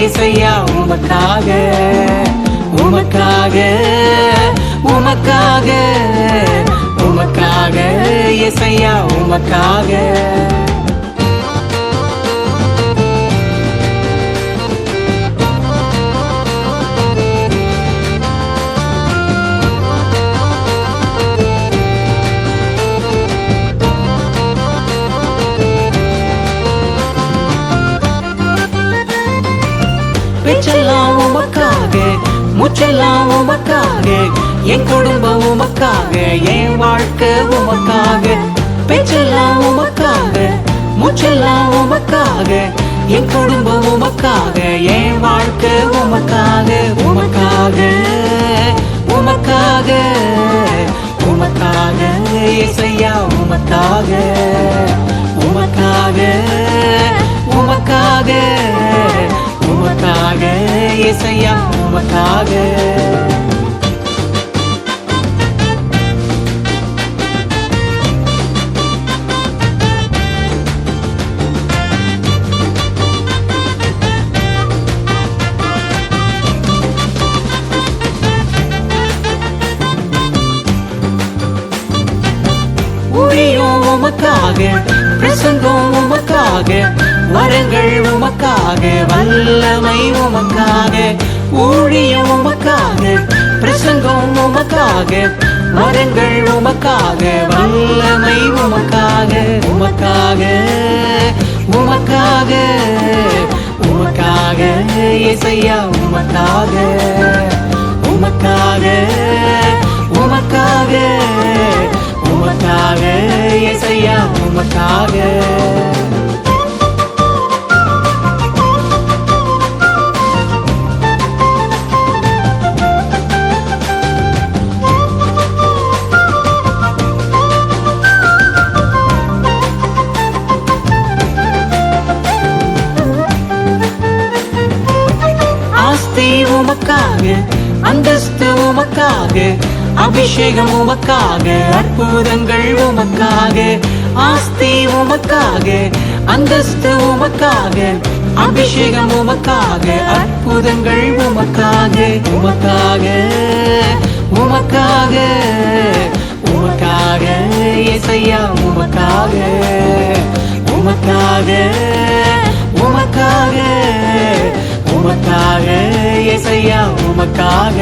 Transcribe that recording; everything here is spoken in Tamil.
இசையா உமக்காக உமக்காக உமக்காக உமக்காக இசையா உமக்காக பேச்செல்லாம் உமக்காக மூச்செல்லாம் உமக்காக என் குடும்பம் உமக்காக என் வாழ்க்கை உமக்காக பேச்செல்லாம் உமக்காக மூச்செல்லாம் உமக்காக என் குடும்பம் உமக்காக என் வாழ்க்கை உமக்காக உமக்காக உமக்காக உமக்காக இசையா உமக்காக உமக்காக உமக்காக உமக்காக இசையா உமக்காக ஊழியம் உமக்காக பிரசங்கம் உமக்காக வரங்கள் உமக்காக வல்லமை உமக்காக ஊழியம் உமக்காக பிரசங்கம் உமக்காக வரங்கள் உமக்காக வல்லமை உமக்காக உமக்காக உமக்காக உமக்காக இசையா உமக்காக உமக்காக உமக்காக உமக்காக இசையா உமக்காக ஆஸ்தி உமக்காக அந்தஸ்து உமக்காக அபிஷேகம் உமக்காக அற்புதங்கள் உமக்காக ஆஸ்தி உமக்காக அந்தஸ்து உமக்காக அபிஷேகம் உமக்காக அற்புதங்கள் உமக்காக உமக்காக உமக்காக உமக்காக இசையா உமக்காக உமக்காக உமக்காக உமக்காக இசையா உமக்காக